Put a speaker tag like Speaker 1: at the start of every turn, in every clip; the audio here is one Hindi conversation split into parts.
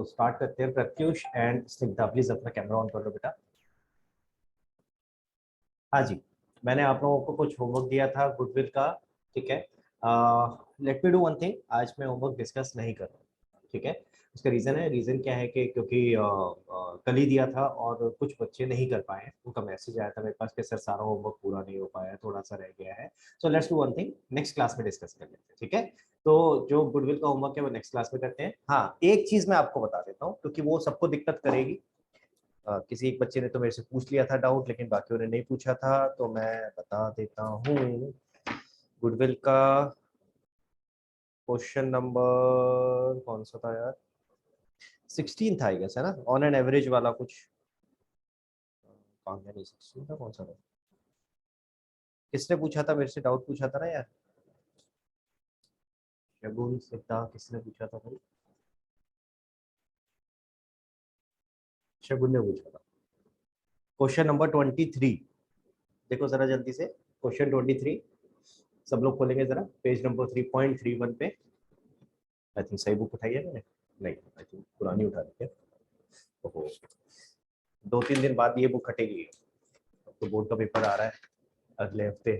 Speaker 1: तो स्टार्ट करते हैं। प्रत्युष एंड स्निग्धा प्लीज अपना कैमरा ऑन कर लो बेटा। हाँ जी, मैंने आप लोगों को कुछ होमवर्क दिया था गुडविल का, ठीक है। Let me do one thing, आज मैं होमवर्क डिस्कस नहीं कर रहा हूँ, ठीक है। उसका रीज़न क्या है कि क्योंकि कल ही दिया था और कुछ बच्चे नहीं कर पाए हैं। उनका मैसेज आया था मेरे पास कि सर सारा होमवर्क पूरा नहीं हो पाया है, थोड़ा सा रह गया है। So let's do one thing, next class में डिस्कस कर लेते हैं, ठीक है। तो जो गुडविल का होमवर्क है वो नेक्स्ट क्लास में करते हैं। हाँ, एक चीज़ मैं आपको बता देता हूँ क्योंकि वो सबको दिक्कत करेगी। किसी एक बच्चे ने तो मेरे से पूछ लिया था डाउट, लेकिन बाकियों ने नहीं पूछा था, तो मैं बता देता हूँ। गुडविल का क्वेश्चन नंबर कौन सा था यार, 16 था आई गेस, है ना, ऑन एन एवरेज वाला कुछ। कौन नहीं 16 था, कौन सा था? किसने पूछा था मेरे से, डाउट पूछा था ना यार, शगुन सिद्धा, किसने पूछा था भाई? शगुन ने पूछा था। क्वेश्चन नंबर 23, देखो जरा जल्दी से। क्वेश्चन 23 सब लोग खोलेंगे जरा, पेज नंबर 3.31 पे। आई थिंक सही बुक उठाई है मैंने, नहीं आई थिंक पुरानी उठा रखी है। ओहो, 2-3 दिन बाद ये बुक हटेगी। तो बोर्ड का पेपर आ रहा है अगले हफ्ते,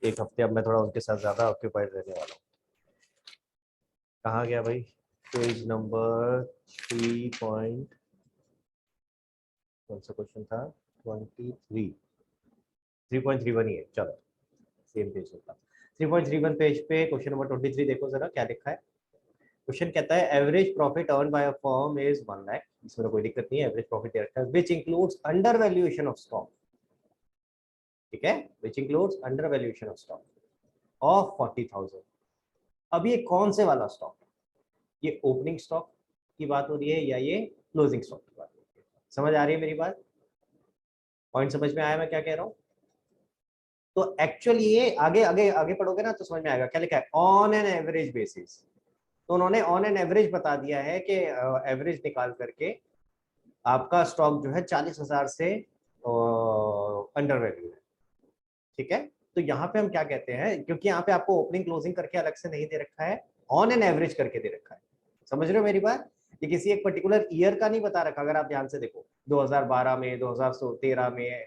Speaker 1: एक हफ्ते अब मैं थोड़ा उनके साथ ज्यादा ऑक्यूपाइड रहने वाला हूँ। कहाँ गया भाई? पेज नंबर 3 पॉइंट, कौन सा क्वेश्चन था? 23, 3.31 ही है, चलो सेम पेज होगा। 3.31 पेज पे क्वेश्चन नंबर 23 देखो जरा क्या लिखा है। क्वेश्चन कहता है average profit earn by a firm is 1 lakh, इसमें तो कोई दिक्कत नहीं है, एवरेज प्रॉफिट है which includes under valuation of stock, ठीक है, which includes under valuation of stock of 40,000। अब ये कौन से वाला स्टॉक है? ये ओपनिंग स्टॉक की बात हो रही है या ये क्लोजिंग स्टॉक की बात हो रही है? समझ आ रही है मेरी बात? पॉइंट समझ में आया मैं क्या कह रहा हूँ? तो एक्चुअली ये आगे आगे आगे पढ़ोगे ना तो समझ में आएगा क्या लिखा है, ऑन एन एवरेज बेसिस। तो उन्होंने ऑन एन एवरेज बता दिया है कि एवरेज निकाल करके आपका स्टॉक जो है 40,000 से अंडर वैल्यू है, ठीक है। तो यहाँ पे हम क्या कहते हैं, क्योंकि यहाँ पे आपको ओपनिंग क्लोजिंग करके अलग से नहीं दे रखा है, ऑन एन एवरेज करके दे रखा है। समझ रहे हो मेरी बात? ये किसी एक पर्टिकुलर ईयर का नहीं बता रखा, अगर आप ध्यान से देखो 2012 में, 2013 में,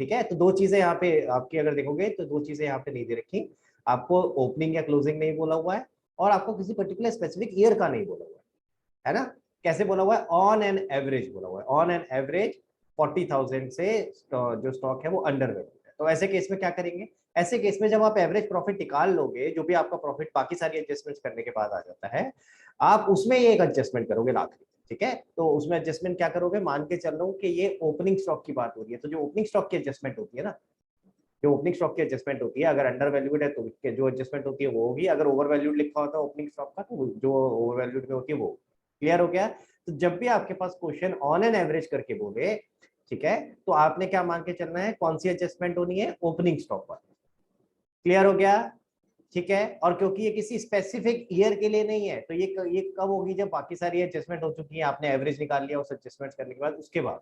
Speaker 1: ठीक है। तो दो चीजें यहाँ पे आपकी अगर देखोगे तो दो चीजें यहाँ पे नहीं दे रखी, आपको ओपनिंग या क्लोजिंग नहीं बोला हुआ है और आपको किसी पर्टिकुलर स्पेसिफिक ईयर का नहीं बोला हुआ है ना। कैसे बोला हुआ है? ऑन एन एवरेज बोला हुआ है, ऑन एन एवरेज 40,000 से जो स्टॉक है वो अंडर वैल्यू है। तो ऐसे केस में क्या करेंगे? ऐसे केस में जब आप एवरेज प्रॉफिट निकाल लोगे, जो भी आपका प्रॉफिट बाकी सारी एडजस्टमेंट करने के बाद आ जाता है, आप उसमें ये एक एडजस्टमेंट करोगे आखिरी, ठीक है। तो उसमें एडजस्टमेंट क्या करोगे? मान के चल रहा हूँ कि ये ओपनिंग स्टॉक की बात हो रही है, तो जो ओपनिंग स्टॉक की एडजस्टमेंट होती है ना, जो ओपनिंग स्टॉक की एडजस्टमेंट होती है, अगर अंडर वैल्यूड है तो जो एडजस्टमेंट होती है वो होगी, अगर ओवर वैल्यूड लिखा होता है ओपनिंग स्टॉक का तो जो ओवर वैल्यूड में होती है वो। क्लियर हो गया? तो जब भी आपके पास क्वेश्चन ऑन एन एवरेज करके बोले, ठीक है, तो आपने क्या मान के चलना है? कौन सी एडजस्टमेंट होनी है? ओपनिंग स्टॉक पर। क्लियर हो गया? ठीक है। और क्योंकि ये किसी स्पेसिफिक ईयर के लिए नहीं है, तो ये कब होगी? जब बाकी सारी एडजस्टमेंट हो चुकी है, आपने एवरेज निकाल लिया उस एडजस्टमेंट करने के बाद, उसके बाद।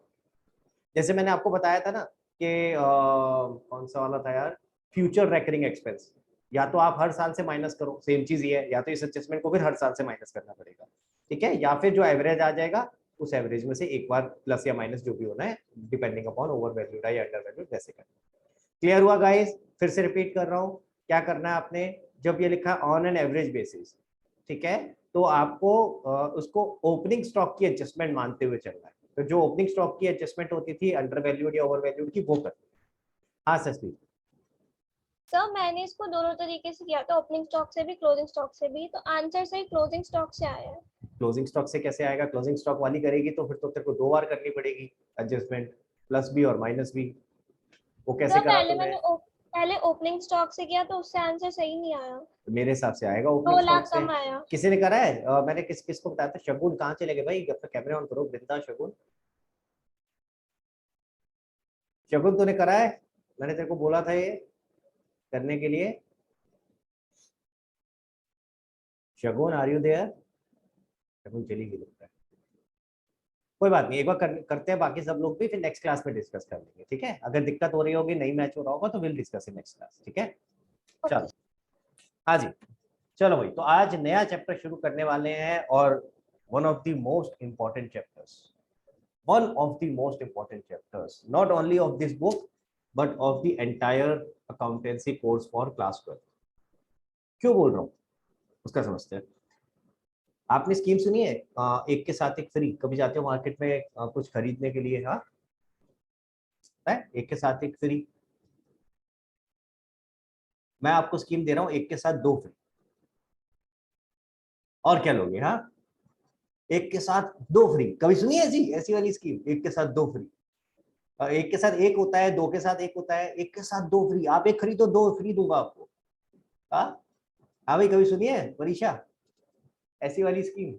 Speaker 1: जैसे मैंने आपको बताया था ना कि कौन सा वाला था यार, फ्यूचर रेकरिंग एक्सपेंस, या तो आप हर साल से माइनस करो, सेम चीज ये है, या तो इस एडजस्टमेंट को फिर हर साल से माइनस करना पड़ेगा, ठीक है, या फिर जो एवरेज आ जाएगा उस एवरेज में से एक बार प्लस या माइनस जो भी होना है, डिपेंडिंग अपॉन ओवर वैल्यूड है या अंडर वैल्यूड, वैसे करना। क्लियर हुआ गाइस? फिर से रिपीट कर रहा हूं, क्या करना है आपने? जब ये लिखा ऑन एन एवरेज बेसिस, ठीक है, तो आपको उसको ओपनिंग स्टॉक की एडजस्टमेंट मानते हुए चलना है। तो जो ओपनिंग स्टॉक की एडजस्टमेंट होती थी अंडर वैल्यूड या ओवर वैल्यूड की, वो कर। हाँ सस्ती।
Speaker 2: सर मैंने इसको दोनों तरीके से किया था, ओपनिंग स्टॉक से भी क्लोजिंग स्टॉक से भी, तो आंसर सही क्लोजिंग स्टॉक से आया है।
Speaker 1: क्लोजिंग स्टॉक से कैसे आएगा? क्लोजिंग स्टॉक वाली करेगी तो फिर तो तेरे को 2 बार करनी पड़ेगी एडजस्टमेंट, प्लस भी और माइनस भी। वो कैसे
Speaker 2: सर
Speaker 1: करा तूने?
Speaker 2: पहले ओपनिंग स्टॉक से किया तो उससे आंसर सही नहीं आया,
Speaker 1: मेरे हिसाब से आएगा ओपनिंग
Speaker 2: 2
Speaker 1: स्टॉक
Speaker 2: लाख
Speaker 1: से।
Speaker 2: कम आया।
Speaker 1: किसी ने करा है? मैंने किसको बताया था? शगुन कहाँ चले गए भाई? अपना कैमरा ऑन करो, वृंदा, शगुन। शगुन तूने करा है? मैंने तेरे को बोला था ये करने के लिए। शगुन आर यू देयर? शगुन चली गई लगता है। कोई बात नहीं, एक बार करते हैं बाकी सब लोग भी, फिर नेक्स्ट क्लास में डिस्कस कर लेंगे, ठीक है। अगर दिक्कत हो रही होगी, नहीं मैच हो रहा होगा तो will discuss in next class, ठीक है।
Speaker 2: ओके।
Speaker 1: चलो, हाँ जी। चलो भाई, तो आज नया चैप्टर शुरू करने वाले हैं और one of the most important chapters, one of the most important chapters, not only of this book but of the entire accountancy course for class 12. क्यों बोल रहा हूँ उसका समझते हैं। आपने स्कीम सुनी है एक के साथ एक फ्री? कभी जाते हो मार्केट में कुछ खरीदने के लिए? हाँ है, एक के साथ एक फ्री। मैं आपको स्कीम दे रहा हूँ एक के साथ दो फ्री। और क्या लोगे? हाँ, एक के साथ दो फ्री। कभी सुनी है ऐसी ऐसी वाली स्कीम, एक के साथ दो फ्री? एक के साथ एक होता है, दो के साथ एक होता है, एक के साथ दो फ्री। आप एक खरीदो दो फ्री दूंगा आपको। हाँ हाँ भाई, कभी सुनिए परीक्षा ऐसी वाली स्कीम?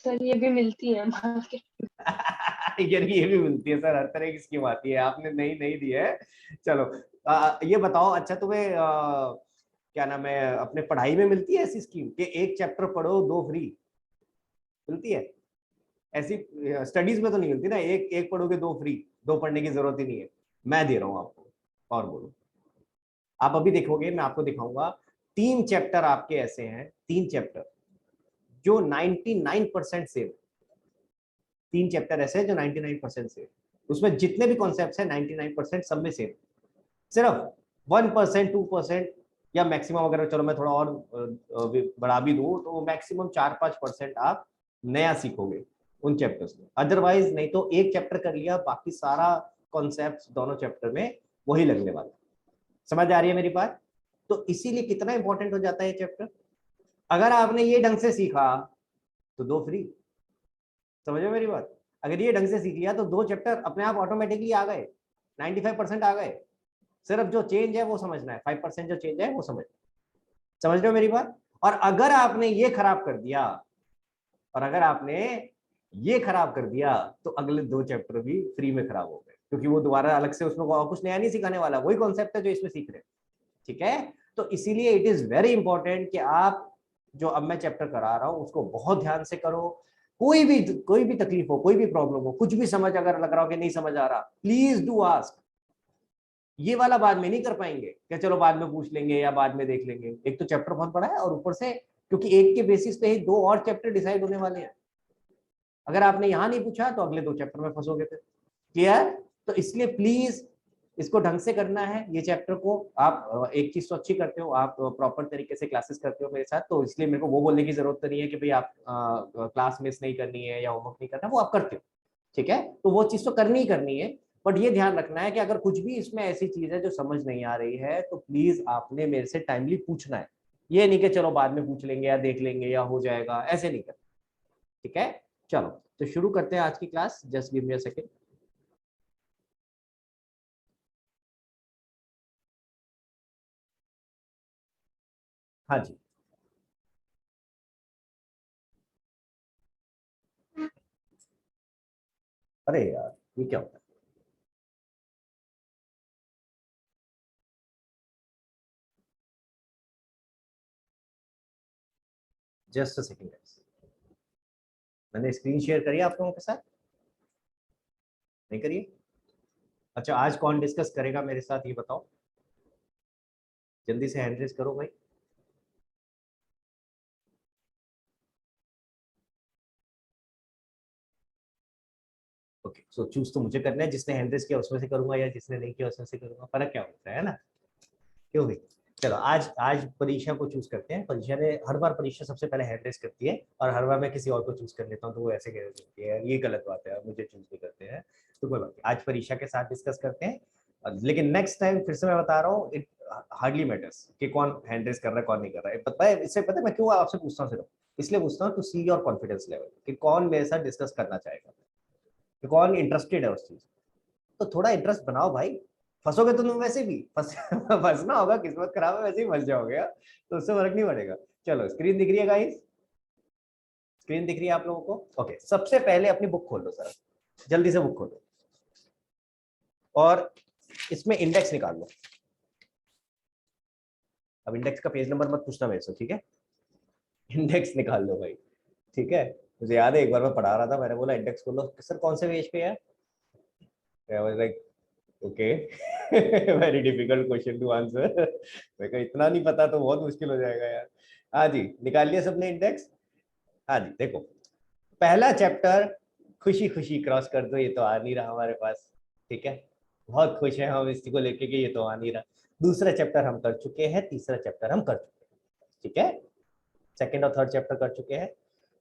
Speaker 3: सर ये भी मिलती है मार्केट।
Speaker 1: यार ये भी मिलती है सर, हर तरह की स्कीम आती है, आपने नहीं नहीं दी है। चलो ये बताओ, अच्छा तुम्हें क्या नाम है, अपने पढ़ाई में मिलती है ऐसी स्कीम कि एक चैप्टर पढ़ो दो फ्री? मिलती है ऐसी? स्टडीज में तो नहीं मिलती ना, एक एक पढ़ोगे दो फ्री, दो पढ़ने की जरूरत ही नहीं है। मैं दे रहा हूँ आपको। और बोलो, आप अभी देखोगे, मैं आपको दिखाऊंगा तीन चैप्टर आपके ऐसे हैं, तीन चैप्टर जो 99% सेम। तीन चैप्टर ऐसे हैं जो 99% सेम, उसमें जितने भी कॉन्सेप्ट्स हैं 99% सब में सेम। सिर्फ 1% 2% या मैक्सिमम, अगर चलो मैं थोड़ा और बढ़ा भी दूं तो मैक्सिमम 4-5% आप नया सीखोगे उन चैप्टर्स में। अदरवाइज नहीं तो एक चैप्टर कर लिया, बाकी सारा कॉन्सेप्ट दोनों चैप्टर में वही लगने वाला। समझ आ रही है मेरी बात? तो इसीलिए कितना इंपॉर्टेंट हो जाता है ये चैप्टर। अगर आपने ये ढंग से सीखा तो दो फ्री। समझो मेरी बात, अगर ये ढंग से सीख लिया तो दो चैप्टर अपने आप ऑटोमेटिकली आ गए, 95% आ गए। सिर्फ जो चेंज है वो समझना है, 5% जो चेंज है वो समझ रहे हो मेरी बात? और अगर आपने ये खराब कर दिया, और अगर आपने ये खराब कर दिया तो अगले दो चैप्टर भी फ्री में खराब हो गए, क्योंकि वो दोबारा अलग से उसमें कुछ नया नहीं सिखाने वाला, वही कॉन्सेप्ट है जो इसमें सीख रहे हैं। ठीक है, तो इसीलिए इट इज वेरी इंपॉर्टेंट कि आप जो अब मैं चैप्टर करा रहा हूं उसको बहुत ध्यान से करो। कोई भी तकलीफ हो, कोई भी प्रॉब्लम हो, कुछ भी समझ अगर लग रहा हो कि नहीं समझ आ रहा, प्लीज डू आस्क। ये वाला बाद में नहीं कर पाएंगे कि चलो बाद में पूछ लेंगे या बाद में देख लेंगे। एक तो चैप्टर बहुत बड़ा है और ऊपर से क्योंकि एक के बेसिस पे ही दो और चैप्टर डिसाइड होने वाले हैं। अगर आपने यहां नहीं पूछा तो अगले दो चैप्टर में फंसोगे फिर। क्लियर? तो इसलिए प्लीज इसको ढंग से करना है। ये चैप्टर को आप एक चीज तो अच्छी करते हो, आप प्रॉपर तरीके से क्लासेस करते हो मेरे साथ, तो इसलिए मेरे को वो बोलने की जरूरत नहीं है कि भाई आप क्लास मिस नहीं करनी है या होमवर्क नहीं करना, वो आप करते हो। ठीक है, तो वो चीज तो करनी ही करनी है। बट ये ध्यान रखना है कि अगर कुछ भी इसमें ऐसी चीज है जो समझ नहीं आ रही है तो प्लीज आपने मेरे से टाइमली पूछना है। ये नहीं कि चलो बाद में पूछ लेंगे या देख लेंगे या हो जाएगा, ऐसे नहीं करना। ठीक है, चलो तो शुरू करते हैं आज की class. Just give me a second. हाँ जी, अरे यार ये क्या होता है? जस्ट अ सेकेंड, मैंने स्क्रीन शेयर करी आप लोगों के साथ? नहीं करिए? अच्छा, आज कौन डिस्कस करेगा मेरे साथ ये बताओ, जल्दी से हैंड रेज करो भाई। ओके, सो चूज तो मुझे करना है, जिसने हैंड रेज किया उसमें से करूंगा या जिसने नहीं किया उसमें से करूंगा, फर्क क्या होता है ना? क्यों भाई? चलो आज आज परीक्षा को चूज करते हैं। परीक्षा ने हर बार परीक्षा सबसे पहले हैंड रेज करती है और हर बार मैं किसी और को चूज कर लेता हूँ, तो वो ऐसे कह सकती है ये गलत बात है, मुझे चूज नहीं करते हैं। तो कोई बात नहीं, आज परीक्षा के साथ डिस्कस करते हैं। लेकिन नेक्स्ट टाइम फिर से मैं बता रहा हूँ, इट हार्डली मैटर्स कि कौन हैंड रेज कर रहा है कौन नहीं कर रहा है। पता है इससे, पता है मैं क्यों आपसे पूछता हूँ? सिर्फ इसलिए पूछता हूँ to see your confidence level, कि कौन मेरे साथ डिस्कस करना चाहेगा, कि कौन इंटरेस्टेड है उस चीज। तो थोड़ा इंटरेस्ट बनाओ भाई। फंसोगे तो तुम वैसे भी फंसना होगा, किस्मत खराब है वैसे ही फंस जाओगे यार, तो उससे फर्क नहीं पड़ेगा। चलो स्क्रीन दिख रही है गाइस? स्क्रीन दिख रही है आप लोगों को? ओके, सबसे पहले अपनी बुक खोल लो सर, जल्दी से बुक खोलो और इसमें इंडेक्स निकाल लो। अब इंडेक्स का पेज नंबर मत पूछना मेरे से, ठीक है? इंडेक्स निकाल लो भाई। ठीक है, मुझे याद है एक बार मैं पढ़ा रहा था, मैंने बोला इंडेक्स खोलो, सर कौन से पेज पे है? Like okay, very difficult question to answer. मेरे को इतना नहीं पता तो बहुत मुश्किल हो जाएगा यार। हाँ जी, निकाल लिया सबने इंडेक्स? हाँ जी, देखो पहला चैप्टर खुशी खुशी क्रॉस कर दो, ये तो आ नहीं रहा हमारे पास, ठीक है, बहुत खुश हैं हम इसी को लेके कि ये तो आ नहीं रहा। दूसरा चैप्टर हम कर चुके हैं, तीसरा चैप्टर हम कर चुके हैं, ठीक है, सेकंड और थर्ड चैप्टर कर चुके हैं।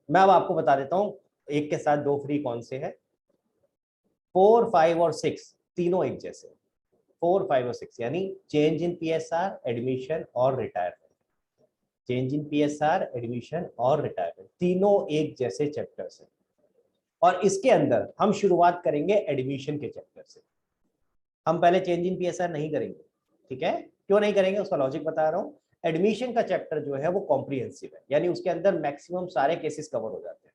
Speaker 1: मैं अब आपको बता देता हूँ एक के साथ दो फ्री कौन से हैं। 4, 5 और 6 तीनों एक जैसे। 4, 5 और 6 यानी चेंज इन पीएसआर, एडमिशन और retirement. Change in PSR, admission और रिटायरमेंट तीनों एक जैसे चैप्टर्स हैं। और इसके अंदर हम शुरुआत करेंगे एडमिशन के चैप्टर से। हम पहले चेंज इन पीएसआर नहीं करेंगे, ठीक है, क्यों नहीं करेंगे उसका लॉजिक बता रहा हूँ। एडमिशन का चैप्टर जो है वो कॉम्प्रिहेंसिव है, यानी उसके अंदर मैक्सिमम सारे केसेस कवर हो जाते हैं,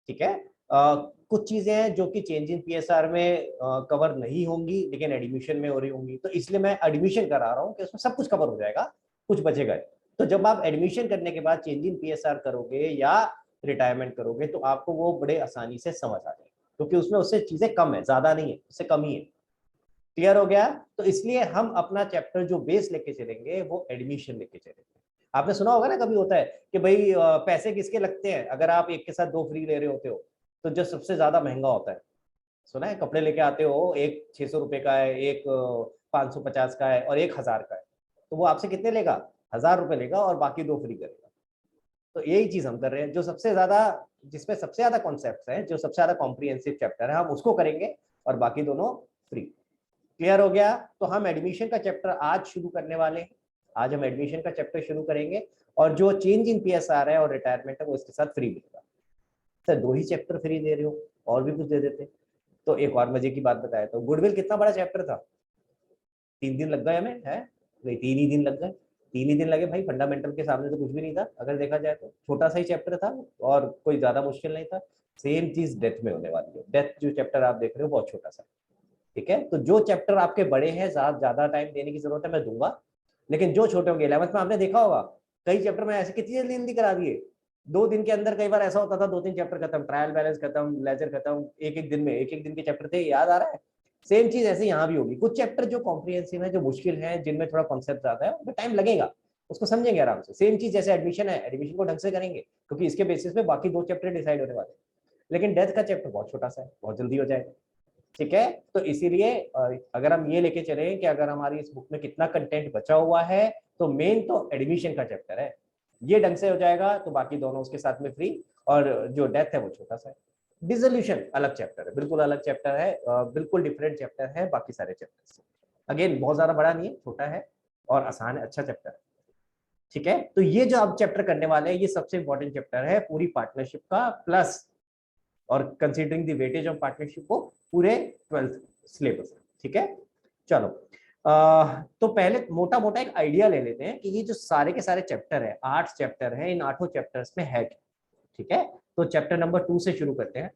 Speaker 1: ठीक है। कुछ चीजें हैं जो कि चेंज इन पीएसआर में कवर नहीं होंगी लेकिन एडमिशन में हो रही होंगी, तो इसलिए मैं एडमिशन करा रहा हूँ कि उसमें सब कुछ कवर हो जाएगा, कुछ बचेगा। तो जब आप एडमिशन करने के बाद चेंज इन पीएसआर करोगे या रिटायरमेंट करोगे तो आपको वो बड़े आसानी से समझ आ जाएगा, क्योंकि उसमें उससे चीजें कम है, ज्यादा नहीं है, उससे कम ही है। क्लियर हो गया? तो इसलिए हम अपना चैप्टर जो बेस लेके चलेंगे वो एडमिशन लेके चलेंगे। आपने सुना होगा ना, कभी होता है कि भाई पैसे किसके लगते हैं अगर आप एक के साथ दो फ्री ले रहे होते हो, तो जो सबसे ज्यादा महंगा होता है, सुना है, कपड़े लेके आते हो, एक 600 रुपए का है, एक 550 का है और एक 1000 का है, तो वो आपसे कितने लेगा? 1000 रुपए लेगा और बाकी दो फ्री करेगा। तो यही चीज हम कर रहे हैं, जो सबसे ज्यादा, जिसमें सबसे ज्यादा कॉन्सेप्ट है, जो सबसे ज्यादा कॉम्प्रिहेंसिव चैप्टर है, हम उसको करेंगे और बाकी दोनों फ्री। क्लियर हो गया? तो हम एडमिशन का चैप्टर आज शुरू करने वाले हैं। आज हम एडमिशन का चैप्टर शुरू करेंगे और जो चेंज इन पीएसआर है और रिटायरमेंट है वो इसके साथ फ्री मिलेगा। सर 2 ही चैप्टर फ्री दे रहे हो, और भी कुछ दे देते। तो एक और मजे की बात बताया, तो गुडविल कितना बड़ा चैप्टर था? 3 दिन लग गए हमें, है नहीं, 3 ही दिन लग गए। 3 ही दिन लगे भाई, फंडामेंटल के सामने तो कुछ भी नहीं था अगर देखा जाए तो, छोटा सा ही चैप्टर था और कोई ज्यादा मुश्किल नहीं था। सेम चीज डेथ में होने वाली है। डेथ जो चैप्टर आप देख रहे हो बहुत छोटा सा, ठीक है। तो जो चैप्टर आपके बड़े हैं, ज्यादा टाइम देने की जरूरत है, मैं दूंगा, लेकिन जो छोटे होंगे, 11th में आपने देखा होगा कई चैप्टर में ऐसे कितनी जल्दी करा दिए, 2 दिन के अंदर। कई बार ऐसा होता था 2-3 चैप्टर खत्म, ट्रायल बैलेंस खत्म, लेजर खत्म, एक दिन में, एक दिन के चैप्टर थे, याद आ रहा है? सेम चीज ऐसे यहाँ भी होगी। कुछ चैप्टर जो कॉम्प्रिहेंसिव है, जो मुश्किल है, जिनमें थोड़ा कॉन्सेप्ट ज्यादा है, उनमें टाइम लगेगा, उसको समझेंगे आराम से। सेम चीज जैसे एडमिशन है, एडमिशन को ढंग से करेंगे क्योंकि इसके बेसिस पे बाकी 2 चैप्टर डिसाइड होने वाले हैं। लेकिन डेथ का चैप्टर बहुत छोटा सा है, बहुत जल्दी हो जाएगा, ठीक है। तो इसीलिए अगर हम ये लेके चले कि अगर हमारी इस बुक में कितना कंटेंट बचा हुआ है, तो मेन तो एडमिशन का चैप्टर है, ये ढंग से हो जाएगा तो बाकी दोनों उसके साथ में फ्री। और जो डेथ है वो छोटा सा है। डिसोल्यूशन अलग चैप्टर है, बिल्कुल अलग चैप्टर है, बिल्कुल डिफरेंट चैप्टर है बाकी सारे चैप्टर से। अगेन बहुत ज्यादा बड़ा नहीं है, छोटा है और आसान है, अच्छा चैप्टर है, ठीक है। तो ये जो आप चैप्टर करने वाले हैं, ये सबसे इंपॉर्टेंट चैप्टर है पूरी पार्टनरशिप का, प्लस और considering the weightage of partnership को पूरे 12th सिलेबस, ठीक है। चलो तो पहले मोटा मोटा एक आइडिया ले लेते हैं कि ये जो सारे के सारे चैप्टर है, 8 चैप्टर है, इन 8 चैप्टर्स में है क्या, ठीक है। तो चैप्टर नंबर 2 से शुरू करते हैं।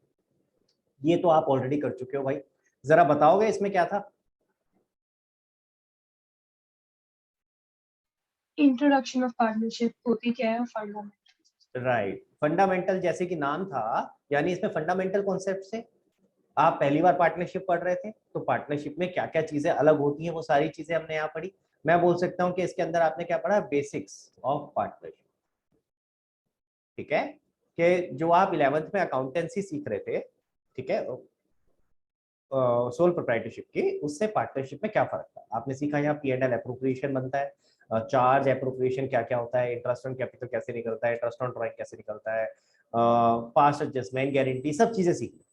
Speaker 1: ये तो आप ऑलरेडी कर चुके हो भाई, जरा बताओगे इसमें क्या था?
Speaker 3: इंट्रोडक्शन ऑफ पार्टनरशिप होती क्या है, फंडामेंटल।
Speaker 1: राइट, फंडामेंटल जैसे कि नाम था, यानी इसमें फंडामेंटल कॉन्सेप्ट से आप पहली बार पार्टनरशिप पढ़ रहे थे, तो पार्टनरशिप में क्या क्या चीजें अलग होती हैं वो सारी चीजें हमने यहाँ पढ़ी। मैं बोल सकता हूँ कि इसके अंदर आपने क्या पढ़ा? बेसिक्स ऑफ पार्टनरशिप, ठीक है। कि जो आप 11th में अकाउंटेंसी सीख रहे थे, ठीक है, सोल प्रोप्राइटरशिप की, उससे पार्टनरशिप में क्या फर्क था आपने सीखा। यहाँ P&L एप्रोप्रिएशन बनता है, चार्ज एप्रोप्रिएशन क्या क्या होता है, इंटरेस्ट ऑन कैपिटल कैसे निकलता है, इंटरेस्ट ऑन ड्राइंग कैसे निकलता है, पास्ट एडजस्टमेंट गारंटी, सब चीजें सीखी,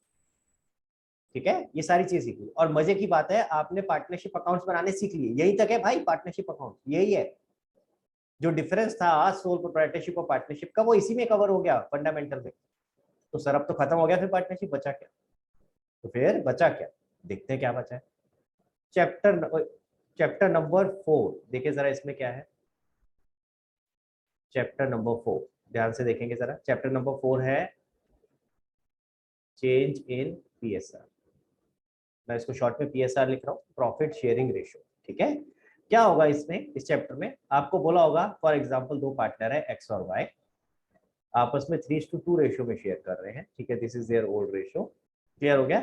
Speaker 1: ठीक है। ये सारी चीजें सीखी और मजे की बात है आपने पार्टनरशिप अकाउंट्स बनाने सीख लिए। यही तक है भाई, पार्टनरशिप अकाउंट यही है। जो डिफरेंस था सोल प्रोप्राइटरशिप और पार्टनरशिप का, वो इसी में कवर हो गया फंडामेंटल में। तो सर अब तो खत्म हो गया, फिर पार्टनरशिप बचा क्या? तो फिर बचा क्या, देखते हैं क्या बचा है। चैप्टर नंबर 4 देखिए जरा, इसमें क्या है। चैप्टर नंबर 4 ध्यान से देखेंगे जरा। चैप्टर नंबर 4 है चेंज इन पीएसआर। मैं इसको शॉर्ट में पीएसआर लिख रहा हूँ, प्रॉफिट शेयरिंग रेशियो, ठीक है। क्या होगा इसमें, इस चैप्टर में आपको बोला होगा फॉर एग्जांपल 2 पार्टनर है एक्स और वाई, आपस में 3:2 रेशियो में शेयर कर रहे हैं, ठीक है, this is their old ratio. Clear हो गया?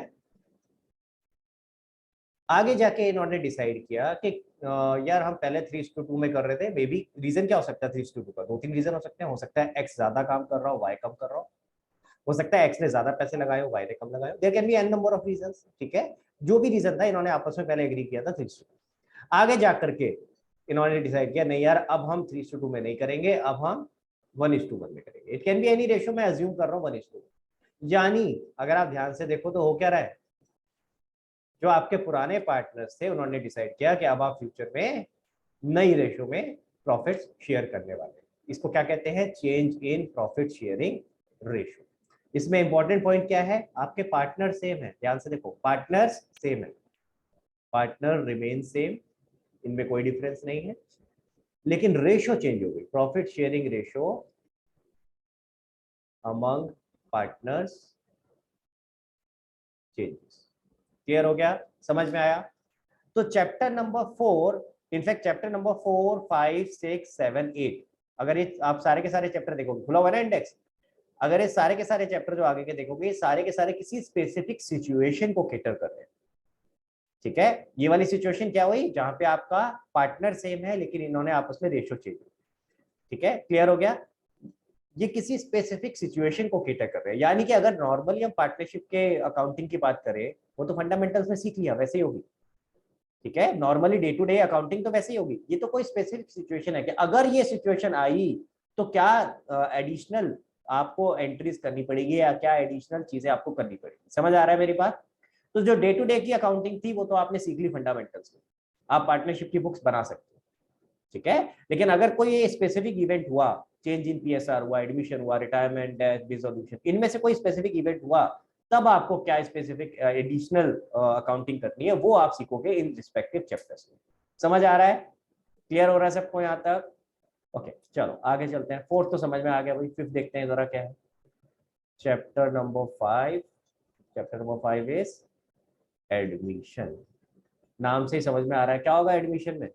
Speaker 1: आगे जाके इन्होंने डिसाइड किया कि यार हम पहले 3:2 में कर रहे थे, मे बी रीजन क्या हो सकता है 3:2 का, 2-3 रीजन हो सकते हैं। हो सकता है एक्स ज्यादा काम कर रहा हो, वाई कम कर रहा हो सकता है एक्स ने ज्यादा पैसे लगाए हो, वाई ने कम लगाए हो, there can be n number of reasons, ठीक है। जो भी रीजन था इन्होंने आपस में पहले एग्री किया था 3:2। आगे जा करके इन्होंने डिसाइड किया नहीं यार अब हम 3:2 में नहीं करेंगे, अब हम 1:1 में करेंगे। It can be any ratio, मैं अज्यूम कर रहा हूँ 1:1। यानी अगर आप ध्यान से देखो तो हो क्या रहा है, जो आपके पुराने पार्टनर्स थे उन्होंने डिसाइड किया कि अब आप फ्यूचर में नई रेशियो में प्रॉफिट शेयर करने वाले हैं। इसको क्या कहते हैं, change in profit sharing ratio. इसमें इंपॉर्टेंट पॉइंट क्या है, आपके पार्टनर सेम है, ध्यान से देखो पार्टनर्स सेम है, पार्टनर रिमेन सेम, इनमें कोई डिफरेंस नहीं है, लेकिन रेशियो चेंज हो गई, profit sharing ratio among partners changes. Clear हो गया, समझ में आया। तो chapter number 4, in fact chapter number 4, 5, 6, 7, 8, अगर ये आप सारे के सारे चैप्टर देखोगे, खुला हुआ ना इंडेक्स, अगर ये सारे के सारे चैप्टर जो आगे के देखोगे, सारे के सारे किसी स्पेसिफिक सिचुएशन को कैटर कर रहे हैं, ठीक है। ये वाली सिचुएशन क्या हुई, जहां पे आपका पार्टनर सेम है लेकिन इन्होंने आपस में रेशियो चेंज, ठीक है, क्लियर हो गया। ये किसी स्पेसिफिक सिचुएशन को कैटर कर रहे हैं, यानी कि अगर नॉर्मली हम पार्टनरशिप के अकाउंटिंग की बात करें, वो तो फंडामेंटल्स में सीख लिया, वैसे ही होगी, ठीक है। Normally day to day accounting तो वैसे ही होगी। ये तो कोई स्पेसिफिक सिचुएशन है कि अगर ये सिचुएशन आई तो क्या एडिशनल आपको एंट्रीज करनी पड़ेगी या क्या एडिशनल चीजें आपको करनी पड़ेगी, समझ आ रहा है मेरी बात। तो जो डे टू डे की अकाउंटिंग थी वो तो आपने सीख ली फंडामेंटल्स में, आप पार्टनरशिप की बुक्स बना सकते हो, ठीक है। लेकिन अगर कोई स्पेसिफिक इवेंट हुआ, चेंज इन पीएसआर हुआ, एडमिशन हुआ, रिटायरमेंट, डेथ, डिसोल्यूशन, इनमें से कोई स्पेसिफिक इवेंट हुआ, तब आपको क्या स्पेसिफिक एडिशनल अकाउंटिंग करनी है वो आप सीखोगे इन रिस्पेक्टिव चैप्टर्स में। समझ आ रहा है, क्लियर हो रहा है सबको यहाँ तक। ओके चलो आगे चलते हैं। फोर्थ तो समझ में आ गया, वही फिफ्थ देखते हैं जरा क्या है। Chapter number 5, chapter number 5 is admission. नाम से ही समझ में आ रहा है क्या होगा एडमिशन में,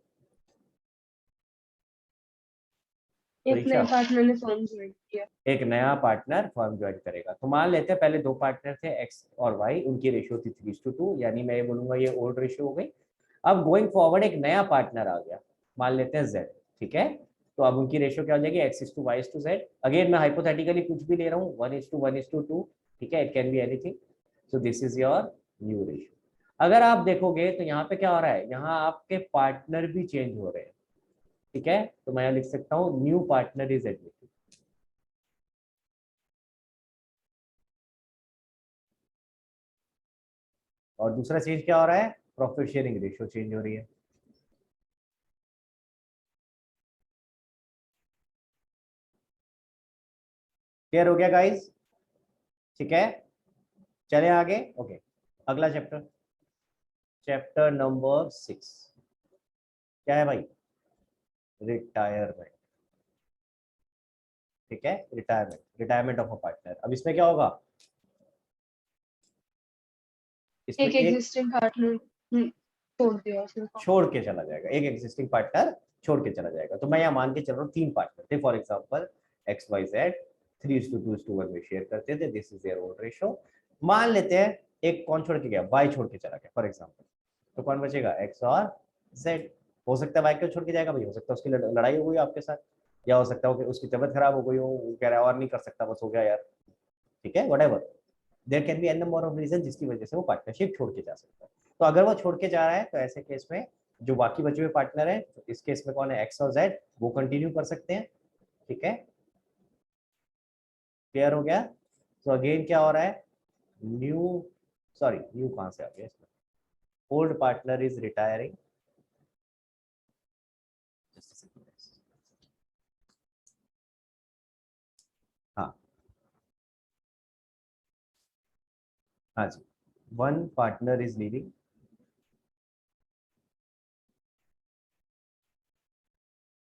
Speaker 3: एक नए
Speaker 1: परीक्षा।
Speaker 3: पार्टनर ने फॉर्म ज्वाइन किया।
Speaker 1: एक नया पार्टनर फर्म ज्वाइन करेगा। तो मान लेते हैं पहले दो पार्टनर थे एक्स और वाई, उनकी रेशियो थी 3:2, यानी मैं ये बोलूंगा ये ओल्ड रेशियो हो गई। अब गोइंग फॉरवर्ड एक नया पार्टनर आ गया, मान लेते हैं जेड, ठीक है। तो अब उनकी रेशियो क्या हो जाएगी, x:y:z। अगेन मैं हाइपोथेटिकली कुछ भी ले रहा हूँ, 1:1:2, ठीक है, it can be anything. So this is your new ratio. अगर आप देखोगे तो यहाँ पे क्या हो रहा है, यहाँ आपके पार्टनर भी चेंज हो रहे हैं, ठीक है। तो मैं यहाँ लिख सकता हूँ न्यू पार्टनर इज एडमिटेड। और दूसरा चेंज क्या हो रहा है, प्रॉफिट शेयरिंग रेशियो चेंज हो रही है। क्लियर हो गया गाइस, ठीक है। चले आगे, ओके। अगला चैप्टर, चैप्टर नंबर 6 क्या है भाई, रिटायरमेंट, ठीक है। Retirement, retirement of a partner. अब इसमें क्या होगा, इसमें
Speaker 3: एक
Speaker 1: एक
Speaker 3: एग्जिस्टिंग पार्टनर छोड़ दिया उसने काम।
Speaker 1: छोड़ के चला जाएगा, एक एग्जिस्टिंग पार्टनर छोड़ के चला जाएगा। तो मैं यहाँ मान के चल रहा हूँ 3 पार्टनर थे, फॉर एग्जाम्पल XYZ 3:2:1 में शेयर करते थे, this is their old ratio. मान लेते हैं एक कौन छोड़ के गया, Y छोड़ के चला गया फॉर एग्जाम्पल, तो कौन बचेगा, X और Z। हो सकता है Y क्यों छोड़ के जाएगा भाई, हो सकता है उसकी लड़ाई हो गई आपके साथ, या हो सकता है कि उसकी तबियत खराब हो गई हो, वो कह रहा है और नहीं कर सकता, बस हो गया यार, ठीक है, whatever. There can be n number of reason जिसकी वजह से वो पार्टनरशिप छोड़ के जा सकता है। तो अगर वो छोड़ के जा रहा है तो ऐसे केस में जो बाकी बचे हुए पार्टनर है, तो इस केस में कौन है, एक्स और जेड, वो कंटिन्यू कर सकते हैं, ठीक है। क्लियर हो गया। तो अगेन क्या हो रहा है, न्यू, सॉरी न्यू कहां से आ गया इसमें, ओल्ड पार्टनर इज रिटायरिंग। हाँ हाँ जी, वन पार्टनर इज लीविंग,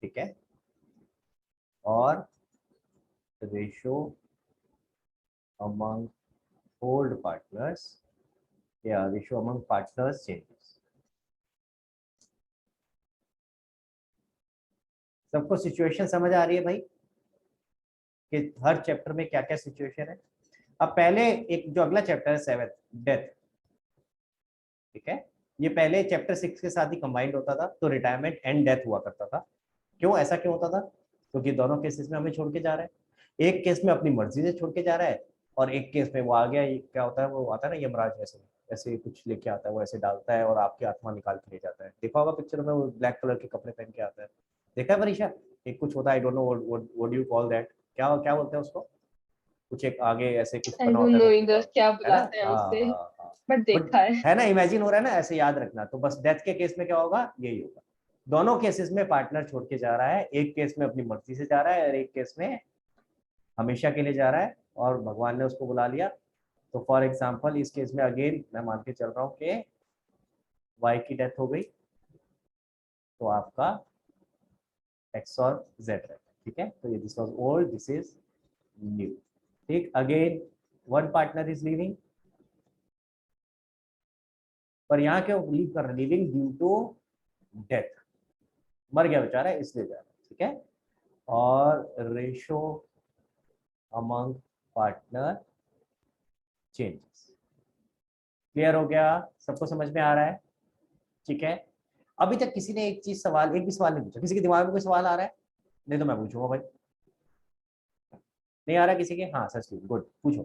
Speaker 1: ठीक है। और रेशो अमंग ओल्ड पार्टनर्स या रेशो अमंग पार्टनर्स चेंजेस। सबको सिचुएशन समझ आ रही है भाई कि हर चैप्टर में क्या क्या सिचुएशन है। अब पहले एक जो अगला चैप्टर है 7, डेथ, ठीक है। ये पहले चैप्टर 6 के साथ ही कंबाइंड होता था, तो रिटायरमेंट एंड डेथ हुआ करता था। क्यों ऐसा क्यों होता था? क्योंकि दोनों केसेस में हमें छोड़ के जा रहा है। एक केस में अपनी मर्जी से छोड़ के जा रहा है, और एक केस में वो आ गया, ये क्या होता है, वो आता है ना यमराज जैसे, ऐसे कुछ लेके आता है, वो ऐसे डालता है और आपकी आत्मा निकाल के ले जाता है। देखा होगा पिक्चर में, वो ब्लैक कलर के कपड़े पहन के आता है, देखा है परीक्षा? एक कुछ होता है, I don't know what do you call that, क्या क्या बोलते हैं उसको, कुछ एक आगे ऐसे कुछ
Speaker 3: आई
Speaker 1: बना
Speaker 3: डोंट
Speaker 1: होता है
Speaker 3: नो
Speaker 1: व्यक्ति का,
Speaker 3: इधर क्या
Speaker 1: है ना?
Speaker 3: बुलाते हैं
Speaker 1: हाँ
Speaker 3: उसे,
Speaker 1: हाँ हाँ।
Speaker 3: बट
Speaker 1: बट
Speaker 3: देखा है।
Speaker 1: है ना, इमेजिन हो रहा है ना, ऐसे याद रखना। तो बस डेथ के केस में क्या होगा, यही होगा। दोनों केसेस में पार्टनर छोड़ के जा रहा है, एक केस में अपनी मर्जी से जा रहा है और एक केस में हमेशा के लिए जा रहा है और भगवान ने उसको बुला लिया। तो फॉर एग्जाम्पल इस केस में अगेन मैं मान के चल रहा हूँ कि वाई की डेथ हो गई, तो आपका एक्स और जेड रहेगा, ठीक है? तो ये this was old, this is new, ठीक। Again one partner is living, पर यहाँ क्यों लीव कर रहा है, लिविंग ड्यू टू डेथ, मर गया बेचारा इसलिए जा रहा है, ठीक है? और ratio among partner changes, clear हो गया? सबको समझ में आ रहा है? ठीक है। अभी तक किसी ने एक चीज सवाल, एक भी सवाल नहीं पूछा? किसी के दिमाग में कोई सवाल आ रहा है? नहीं तो मैं पूछूंगा भाई। नहीं आ रहा किसी के? हाँ सच, गुड, पूछो।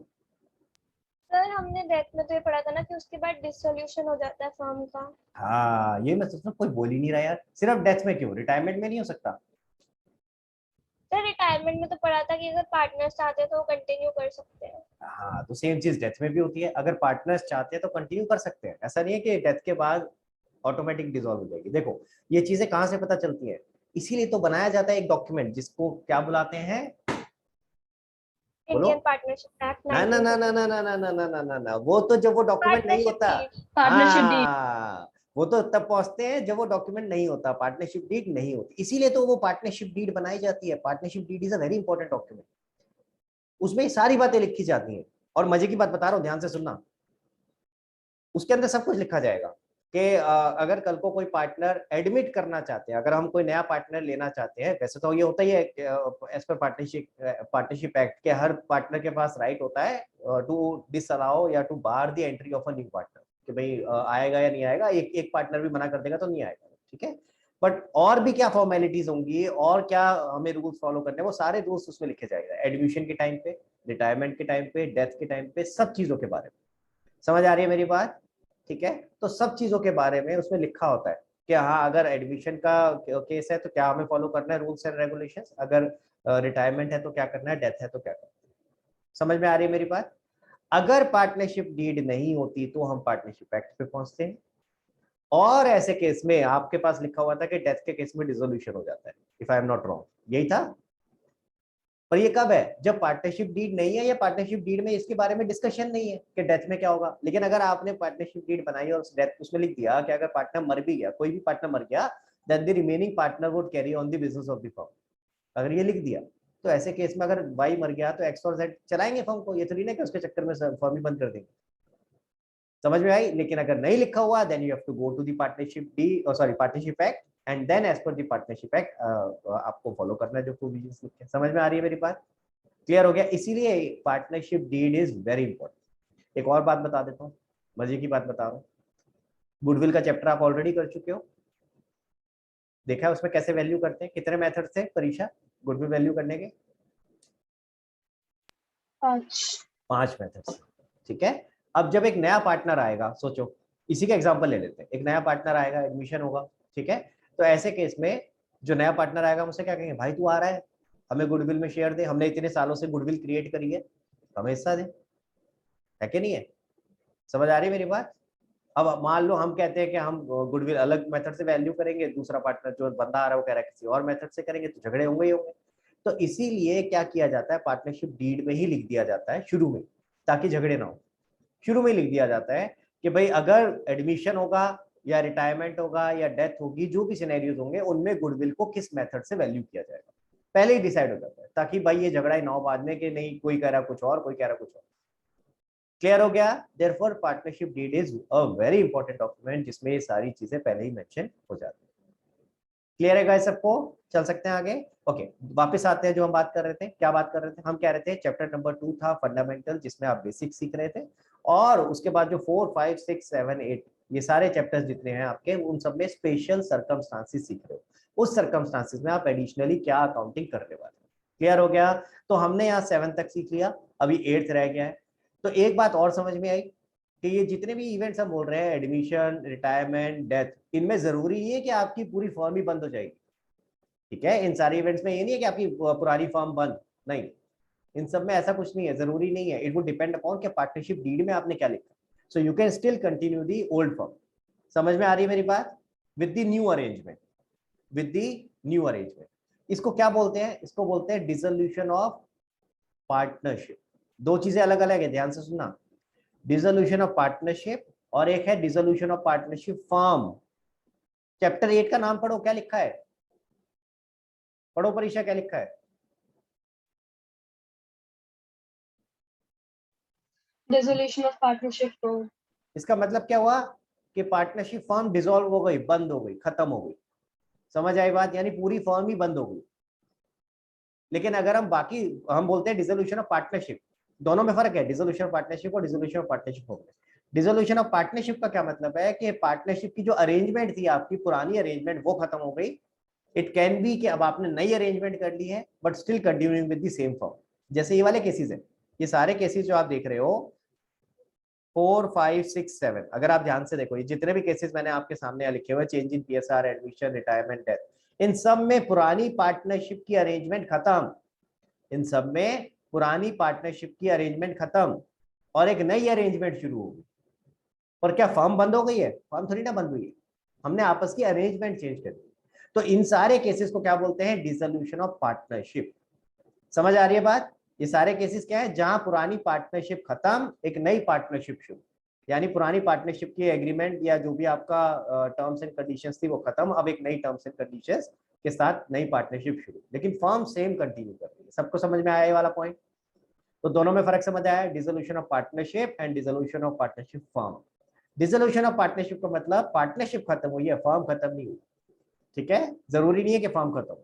Speaker 2: सर हमने डेथ में तो ये पढ़ा था ना कि उसके बाद डिसोल्यूशन हो जाता है फर्म का।
Speaker 1: हाँ ये मैं सोचता हूँ कोई बोल ही नहीं रहा यार, सिर्फ डेथ में क्यों, रिटायरमेंट में नहीं हो सकता?
Speaker 2: सर रिटायरमेंट में तो पढ़ा था कि अगर पार्टनर्स चाहते हैं तो वो कंटिन्यू कर सकते हैं।
Speaker 1: हाँ तो सेम चीज डेथ में भी होती है, अगर पार्टनर्स चाहते हैं तो कंटिन्यू कर सकते हैं, ऐसा नहीं है कि डेथ के बाद ऑटोमेटिक डिसॉल्व हो जाएगी। देखो ये चीजें कहाँ से पता चलती है, इसीलिए तो बनाया जाता है एक डॉक्यूमेंट जिसको क्या बुलाते हैं, बोलो।
Speaker 2: इंडियन पार्टनरशिप एक्ट
Speaker 1: ना ना ना ना
Speaker 2: 1950।
Speaker 1: ना ना ना ना ना ना ना ना, वो तो जब वो डॉक्यूमेंट नहीं
Speaker 2: पार्टनरशिप
Speaker 1: होता।
Speaker 2: डीड।
Speaker 3: Partnership deed.
Speaker 1: हाँ वो तो तब पहुंचते हैं जब वो डॉक्यूमेंट नहीं होता, पार्टनरशिप डीड नहीं होती, इसीलिए तो वो पार्टनरशिप डीड बनाई जाती है। Partnership deed is a very important document, उसमें सारी बातें लिखी जाती हैं। और मजे की बात बता रहा हूँ, ध्यान से सुनना, उसके अंदर सब कुछ लिखा जाएगा कि अगर कल को कोई पार्टनर एडमिट करना चाहते हैं, अगर हम कोई नया पार्टनर लेना चाहते हैं, वैसे तो ये होता ही है एज पर पार्टनरशिप एक्ट के, हर पार्टनर के पास राइट होता है टू डिसअलाउ या to bar the entry of a new partner, कि भाई आएगा या नहीं आएगा, एक पार्टनर भी मना कर देगा तो नहीं आएगा, ठीक है? बट और भी क्या फॉर्मेलिटीज होंगी और क्या हमें रूल्स फॉलो करने हैं, वो सारे रूल्स उसमें लिखे जाएगा, एडमिशन के टाइम पे, रिटायरमेंट के टाइम पे, डेथ के टाइम पे, सब चीजों के बारे में। समझ आ रही है मेरी बात? ठीक है, तो सब चीजों के बारे में उसमें लिखा होता है कि हाँ अगर एडमिशन का केस है तो क्या हमें फॉलो करना है रूल्स एंड रेगुलेशंस, अगर रिटायरमेंट है तो क्या करना है, डेथ है तो क्या करना है। समझ में आ रही है मेरी बात? अगर पार्टनरशिप डीड नहीं होती तो हम पार्टनरशिप एक्ट पे पहुंचते हैं, और ऐसे केस में आपके पास लिखा हुआ था कि डेथ के केस में डिसोल्यूशन हो जाता है, if I am not wrong, यही था। पर ये कब है, जब पार्टनरशिप डीड नहीं है या पार्टनरशिप डीड में इसके बारे में डिस्कशन नहीं है कि डेथ में क्या होगा। लेकिन अगर आपने पार्टनरशिप डीड बनाई और डेथ उसमें लिख दिया कि अगर पार्टनर मर भी गया, कोई भी पार्टनर मर गया, then the remaining partner would carry on the business of the firm, अगर ये लिख दिया, तो ऐसे केस में अगर वाई मर गया तो एक्स और जेड चलाएंगे फर्म को, ये तो नहीं ना कि उसके चक्कर में फर्म ही बंद कर देंगे। समझ में आई? लेकिन अगर नहीं लिखा हुआ, then you have to go to the partnership d, sorry partnership act, and then as per the partnership act आपको फॉलो करना है जो प्रोविजंस लिखे। समझ में आ रही है मेरी बात? क्लियर हो गया? इसीलिए partnership deed is very important. एक और बात बता देता हूँ, मजे की बात बता रहा हूँ, गुडविल का चैप्टर आप ऑलरेडी कर चुके हो, देखा है उसमें कैसे वैल्यू करते हैं, कितने मेथड थे परीक्षा गुडविल वैल्यू करने के?
Speaker 3: 5।
Speaker 1: 5 मेथड, ठीक है। अब जब एक नया पार्टनर आएगा, सोचो इसी का एग्जांपल ले लेते हैं, एक नया पार्टनर आएगा, एडमिशन होगा, ठीक है? तो ऐसे केस में जो नया पार्टनर आएगा मुझसे क्या कहेंगे, भाई तू आ रहा है, हमें गुडविल में शेयर दे, हमने इतने सालों से गुडविल क्रिएट करी है, हमें हिस्सा दे, है कि नहीं है? समझ आ रही है मेरी बात? अब मान लो हम कहते हैं कि हम गुडविल अलग मेथड से वैल्यू करेंगे, दूसरा पार्टनर जो बंदा आ रहा है वो कह रहा है किसी और मेथड से करेंगे, तो झगड़े होंगे ही होंगे। तो इसीलिए क्या किया जाता है, पार्टनरशिप डीड में ही लिख दिया जाता है शुरू में, ताकि झगड़े ना हो। शुरू में लिख दिया जाता है कि भाई अगर एडमिशन होगा या रिटायरमेंट होगा या डेथ होगी, जो भी सिनेरियोज होंगे उनमें गुडविल को किस मेथड से वैल्यू किया जाएगा, पहले ही डिसाइड हो जाता है, ताकि भाई ये झगड़ा ही ना हो बाद में कि नहीं कोई कह रहा कुछ और, कोई कह रहा कुछ और। क्लियर हो गया? Therefore partnership deed is a very important document जिसमें ये सारी चीजें पहले ही मेंशन हो जाती है। क्लियर है गाइस सबको? चल सकते हैं आगे? ओके वापस आते हैं, जो हम बात कर रहे थे, क्या बात कर रहे थे, हम कह रहे थे चैप्टर नंबर 2 था फंडामेंटल, जिसमें आप बेसिक सीख रहे थे, और उसके बाद जो 4, 5, 6, 7, 8 ये सारे चैप्टर्स जितने हैं आपके उन सब में स्पेशल सर्कमस्टांसेस सीख रहे हो। उस सर्कमस्टांसेस में आप एडिशनली क्या अकाउंटिंग करने वाले हो। क्लियर हो गया? तो हमने यहाँ 7 तक सीख लिया, अभी 8th रह गया है। तो एक बात और समझ में आई कि ये जितने भी इवेंट्स हम बोल रहे हैं, एडमिशन, रिटायरमेंट, डेथ, इनमें जरूरी नहीं है कि आपकी पूरी फर्म ही बंद हो जाएगी। ठीक है, इन सारे इवेंट्स में ये नहीं है कि आपकी पुरानी फर्म बंद, नहीं, इन सब में ऐसा कुछ नहीं है, जरूरी नहीं है। इट वुड डिपेंड अपॉन कि पार्टनरशिप डीड में आपने क्या लिखा। So you can still continue the old firm. समझ में आ रही है मेरी बात? With the new arrangement, with the new arrangement. इसको क्या बोलते हैं? इसको बोलते हैं डिसोल्यूशन ऑफ पार्टनरशिप। दो चीजें अलग अलग है, ध्यान से सुनना। डिसोल्यूशन ऑफ पार्टनरशिप और एक है dissolution of partnership firm. Chapter 8 का नाम पढ़ो, क्या लिखा है? पढ़ो परीक्षा, क्या लिखा है?
Speaker 3: Dissolution of partnership firm.
Speaker 1: इसका मतलब क्या हुआ कि पार्टनरशिप फर्म डिसॉल्व हो गई, बंद हो गई, खत्म हो गई। समझ आई बात? यानी पूरी फर्म ही बंद हो गई। लेकिन अगर हम बाकी हम बोलते हैं डिसोल्यूशन ऑफ पार्टनरशिप, दोनों में फर्क है, डिसोल्यूशन ऑफ पार्टनरशिप और डिसोल्यूशन ऑफ पार्टनरशिप हो गए। डिसोल्यूशन ऑफ पार्टनरशिप का क्या मतलब है कि पार्टनरशिप की जो अरेंजमेंट थी आपकी पुरानी अरेंजमेंट वो खत्म हो गई। इट कैन बी कि अब आपने नई अरेंजमेंट कर ली है but still continuing with the same firm. जैसे ये वाले केसेस है, ये सारे केसेस जो आप देख रहे हो 4, 5, 6, 7, अगर आप ध्यान से देखो ये जितने भी केसेस मैंने आपके सामने लिखे हुए, change in PSR, admission, retirement, death, इन सब में पुरानी पार्टनरशिप की अरेंजमेंट खत्म। इन सब में पुरानी पार्टनरशिप की अरेंजमेंट खत्म और एक नई अरेंजमेंट शुरू होगी। और क्या फर्म बंद हो गई है? फर्म थोड़ी ना बंद हुई है, हमने आपस की अरेंजमेंट चेंज कर दी। तो इन सारे केसेस को क्या बोलते हैं? Dissolution of partnership. समझ आ रही है बात? ये सारे केसेस क्या है? जहां पुरानी पार्टनरशिप खत्म, एक नई पार्टनरशिप शुरू। यानी पुरानी पार्टनरशिप की एग्रीमेंट या जो भी आपका टर्म्स एंड कंडीशंस थी वो खत्म, अब एक नई टर्म्स एंड कंडीशंस के साथ नई पार्टनरशिप शुरू, लेकिन फर्म सेम कंटिन्यू कर रही है। सबको समझ में आया ये वाला पॉइंट? तो दोनों में फर्क समझ आया, dissolution of partnership and dissolution of partnership firm. Dissolution of partnership का मतलब पार्टनरशिप खत्म हुई है, फर्म खत्म नहीं हुई। ठीक है, जरूरी नहीं है कि फर्म खत्म।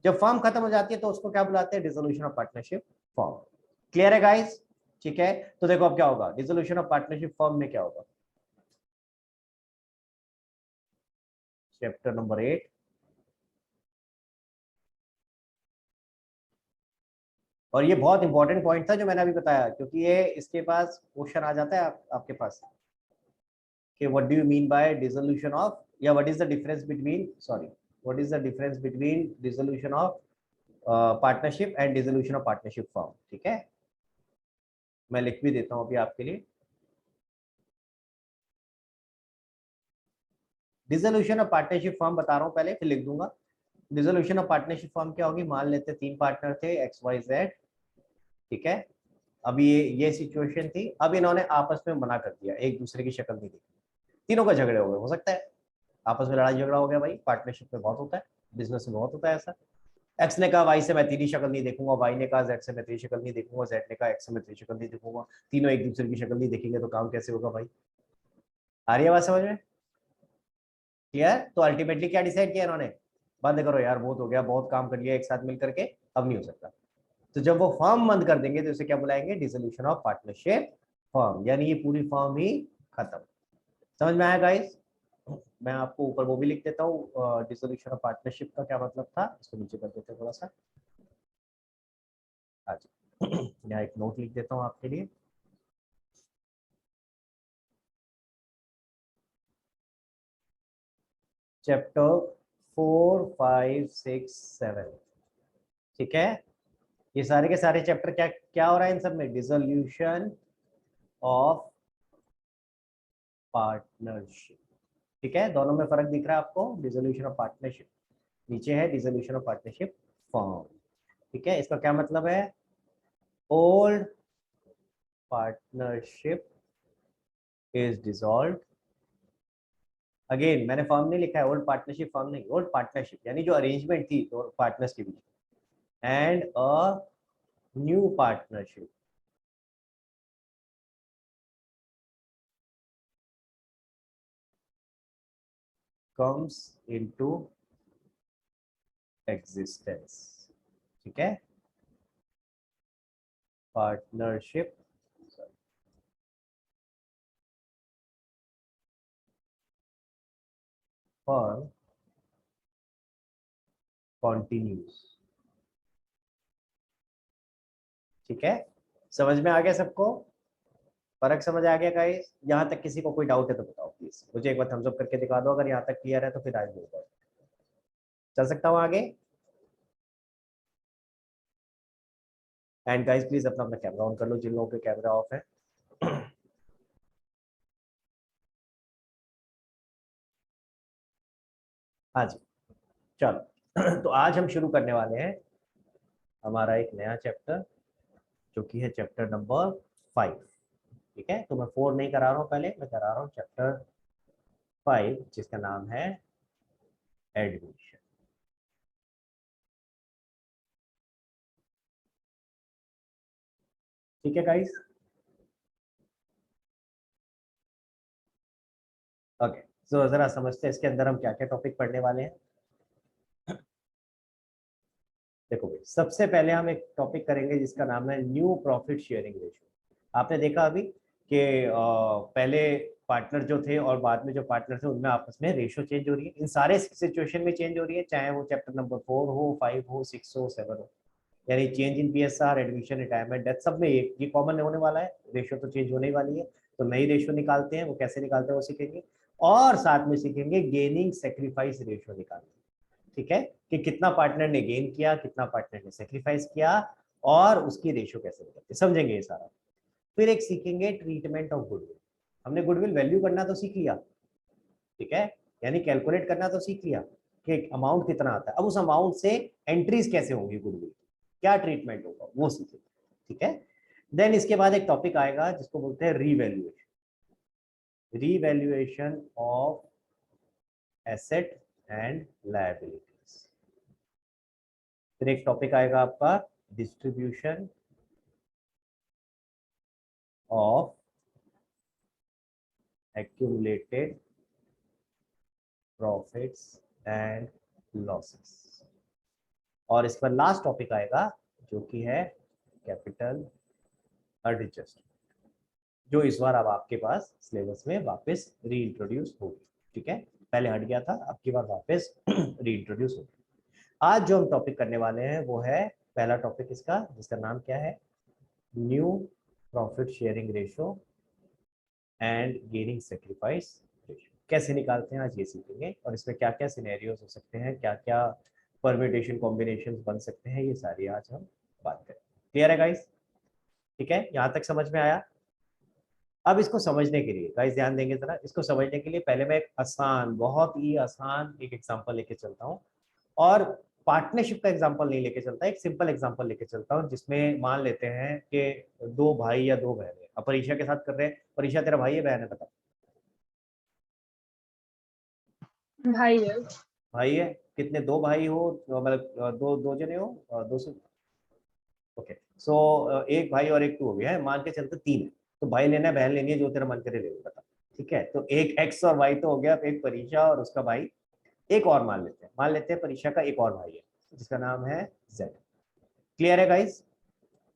Speaker 1: जब फर्म खत्म हो जाती है तो उसको क्या बुलाते हैं? Dissolution of partnership firm. Clear है गाइस? ठीक है, तो देखो अब क्या होगा, डिसोल्यूशन ऑफ पार्टनरशिप फर्म में क्या होगा। चैप्टर नंबर 8, और ये बहुत इंपॉर्टेंट पॉइंट था जो मैंने अभी बताया, क्योंकि ये इसके पास क्वेश्चन आ जाता है आपके पास कि what do you mean by dissolution of, या what is the difference between, sorry, what is the difference between dissolution of partnership and dissolution of partnership firm. ठीक है, मैं लिख भी देता हूं अभी आपके लिए। डिसोल्यूशन ऑफ पार्टनरशिप फर्म बता रहा हूं पहले, फिर लिख दूंगा। डिसोल्यूशन ऑफ पार्टनरशिप फर्म क्या होगी? मान लेते 3 पार्टनर थे, एक्स वाई जेड। ठीक है, अभी ये सिचुएशन थी, अब इन्होंने आपस में मना कर दिया, एक दूसरे की शक्ल नहीं देखी, तीनों का झगड़े हो गए। हो सकता है आपस में लड़ाई झगड़ा हो गया, भाई पार्टनरशिप में बहुत होता है, बिजनेस में बहुत होता है ऐसा। एक्स ने कहा वाई से मैं तेरी शक्ल नहीं देखूंगा, वाई ने कहा जेड से मैं तेरी शक्ल नहीं देखूंगा, जेड ने कहा एक्स से मैं तेरी शक्ल नहीं देखूंगा। तीनों एक दूसरे की शक्ल नहीं देखेंगे तो काम कैसे होगा भाई? आ रही है बात समझ में? क्लियर? तो अल्टीमेटली क्या डिसाइड किया इन्होंने? बंद करो यार, बहुत हो गया, बहुत काम कर लिया एक साथ मिल करके, अब नहीं हो सकता। तो जब वो फर्म बंद कर देंगे तो इसे क्या बुलाएंगे? डिसोल्यूशन ऑफ पार्टनरशिप फर्म, यानी ये पूरी फर्म ही खत्म। समझ में आया गाइस? मैं आपको ऊपर वो भी लिख देता हूँ, डिसोल्यूशन ऑफ पार्टनरशिप का क्या मतलब था, इसको नीचे कर देते हैं थोड़ा सा। अच्छा, यहाँ एक नोट लिख देता हूँ आपके लिए। चैप्टर 4, 5, 6, 7। ठीक है, ये सारे के सारे चैप्टर क्या क्या हो रहा है इन सब में? Dissolution of partnership. ठीक है, दोनों में फर्क दिख रहा है आपको? डिसोल्यूशन ऑफ पार्टनरशिप नीचे है, डिसोल्यूशन ऑफ पार्टनरशिप फर्म। ठीक है, इसका क्या मतलब है? Old partnership is dissolved. Again मैंने फर्म नहीं लिखा है, ओल्ड पार्टनरशिप फर्म नहीं, ओल्ड पार्टनरशिप यानी जो अरेंजमेंट थी दो पार्टनर्स के बीच, and a new partnership comes into existence। ठीक है, पार्टनरशिप फर्म कॉन्टिन्यूस। ठीक है, समझ में आ गया सबको? फर्क समझ आ गया गाइस? यहाँ तक किसी को कोई डाउट है तो बताओ प्लीज, मुझे एक बार थम्स अप करके दिखा दो अगर यहाँ तक क्लियर है, तो फिर आज बोल चल सकता हूँ आगे। एंड गाइस प्लीज अपना अपना कैमरा ऑन कर लो जिन लोगों के कैमरा ऑफ है। हाँ जी, चलो। तो आज हम शुरू करने वाले हैं हमारा एक नया चैप्टर, जो कि है चैप्टर नंबर 5। ठीक है, तो मैं 4 नहीं करा रहा हूँ, पहले मैं करा रहा हूँ चैप्टर 5, जिसका नाम है एडमिशन। ठीक है गाइस, ओके। तो जरा समझते हैं इसके अंदर हम क्या क्या टॉपिक पढ़ने वाले हैं। देखो भाई, सबसे पहले हम एक टॉपिक करेंगे जिसका नाम है न्यू प्रॉफिट शेयरिंग रेशियो। आपने देखा अभी कि पहले पार्टनर जो थे और बाद में जो पार्टनर थे उनमें आपस में रेशियो चेंज हो रही है। इन सारे सिचुएशन में चेंज हो रही है, चाहे वो चैप्टर नंबर 4 हो, 5 हो, 6 हो, 7 हो। यानी change in PSR, admission, retirement, death, सब में ये कॉमन होने वाला है। रेशियो तो चेंज होने ही वाली है। तो नई रेशियो निकालते हैं, वो कैसे निकालते हैं वो सीखेंगे। और साथ में सीखेंगे गेनिंग सेक्रीफाइस रेशियो निकालते हैं। ठीक है, कि कितना पार्टनर ने गेन किया, कितना पार्टनर ने सेक्रीफाइस किया, और उसकी रेशियो कैसे निकलती है, समझेंगे ये सारा। फिर एक सीखेंगे ट्रीटमेंट ऑफ गुडविल। हमने गुडविल वैल्यू करना तो सीख लिया, ठीक है, यानी कैलकुलेट करना तो सीख लिया कि अमाउंट कितना आता है। अब उस अमाउंट से एंट्रीज कैसे होंगी गुडविल, क्या ट्रीटमेंट होगा, वो सीखेंगे। ठीक है, देन इसके बाद एक टॉपिक आएगा जिसको बोलते हैं revaluation. Revaluation of asset and liabilities. फिर एक टॉपिक आएगा आपका distribution of accumulated profits and losses। और इस पर लास्ट टॉपिक आएगा जो कि है कैपिटल एडजस्टमेंट, जो इस बार अब आपके पास सिलेबस में वापस रीइंट्रोड्यूस होगी। ठीक है, पहले हट गया था, अब की बार वापस रीइंट्रोड्यूस होगी। आज जो हम टॉपिक करने वाले हैं वो है पहला टॉपिक इसका, जिसका नाम क्या है, new profit sharing ratio and gaining sacrifice ratio. कैसे निकालते हैं आज ये सीखेंगे, और इसमें क्या क्या सिनेरियोज हो सकते हैं, क्या क्या परम्यूटेशन कॉम्बिनेशन बन सकते हैं, ये सारी आज हम बात करें। क्लियर है गाइस? ठीक है, यहाँ तक समझ में आया? अब इसको समझने के लिए गाइस ध्यान देंगे जरा, इसको समझने के लिए पहले मैं एक आसान, बहुत ही आसान एक एग्जांपल लेके चलता हूँ। और पार्टनरशिप का एग्जांपल नहीं लेके चलता, एक सिंपल एग्जांपल लेके चलता हूँ, जिसमें मान लेते हैं कि 2 भाई या 2 बहनें अब परीक्षा के साथ कर रहे हैं। परीक्षा तेरा भाई है बहन है, बता?
Speaker 3: भाई है।
Speaker 1: भाई है। कितने, 2 भाई हो, मतलब दो दो जने हो, 2 से? ओके, सो एक भाई और एक तू हो गया है, मान के चलते 3 है। तो भाई लेना है, बहन लेनी है, जो तेरा मन करे ले ले, बता। ठीक है, तो एक एक्स और वाई तो हो गया, एक परीक्षा और उसका भाई। एक और मान लेते हैं परीक्षा का एक और भाई है, जिसका नाम है जेड। क्लियर है गाइस?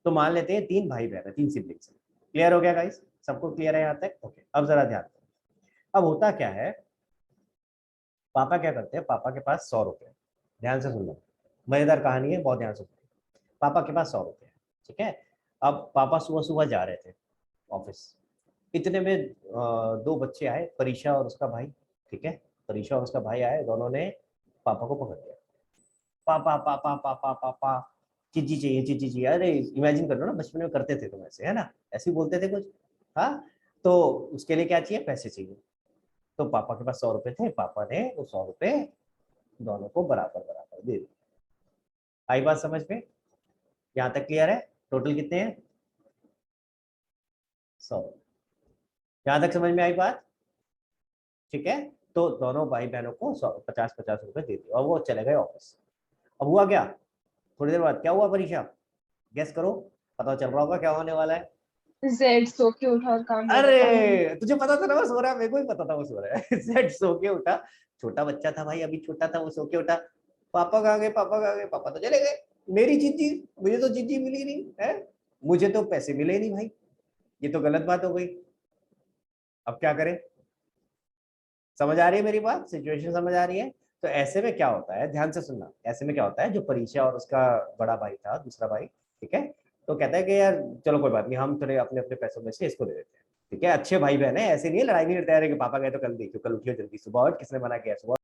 Speaker 1: तो मान लेते हैं 3 भाई बहन है, 3 सिबलिंग्स है। क्लियर हो गया गाइस? सबको क्लियर है यहाँ तक? ओके, अब जरा ध्यान दो। अब होता क्या है, पापा क्या करते हैं, पापा के पास 100 रुपए। ध्यान से सुन लो, मजेदार कहानी है, बहुत ध्यान से सुनो। पापा के पास 100 रुपए है। ठीक है, अब पापा सुबह सुबह जा रहे थे ऑफिस। इतने में 2 बच्चे आए, परीक्षा और उसका भाई। ठीक है, परीक्षा और उसका भाई आए, दोनों ने पापा को पकड़ लिया। पापा पापा पापा पापा, चीजी चाहिए, चीजी चाहिए। अरे इमेजिन कर लो ना, बचपन में करते थे तुम ऐसे, है ना, ऐसे ही बोलते थे कुछ। हाँ, तो उसके लिए क्या चाहिए, पैसे चाहिए। तो पापा के पास 100 रुपए थे, पापा ने वो 100 रुपए दोनों को बराबर बराबर दे दिए। आई बात समझ में? यहाँ तक क्लियर है? टोटल कितने हैं? 100। यहाँ तक समझ में आई बात? ठीक है, तो दोनों भाई बहनों को 50-50 रुपए दे दिए और वो चले गए ऑफिस। अब हुआ क्या, थोड़ी देर बाद क्या हुआ, परीक्षा, गेस करो, पता चल रहा होगा क्या होने वाला है।
Speaker 3: जेड सो के उठा और काम कर रहा था।
Speaker 1: अरे तुझे पता था ना वो सो रहा है, मेरे को भी पता था वो सो रहा है। सेट सो के उठा, छोटा बच्चा था भाई, अभी छोटा था, वो सो के उठा। पापा कहाँ गए, पापा कहाँ गए, पापा तो चले गए। मेरी चीजी, मुझे तो चीजी मिली नहीं है, मुझे तो पैसे मिले नहीं भाई, ये तो गलत बात हो गई। अब क्या करें? समझ आ रही है मेरी बात, सिचुएशन समझ आ रही है। तो ऐसे में क्या होता है, ध्यान से सुनना, ऐसे में क्या होता है, जो परीक्षा और उसका बड़ा भाई था, दूसरा भाई, ठीक है, तो कहता है कि यार चलो कोई बात नहीं, हम थोड़े अपने अपने पैसों में से इसको दे देते हैं, ठीक है, अच्छे भाई बहन है, ऐसे नहीं है, लड़ाई नहीं करते हैं कि पापा गए तो कल देखियो, कल उठियो जल्दी, सुबह उठ, किसने मना किया, सुबह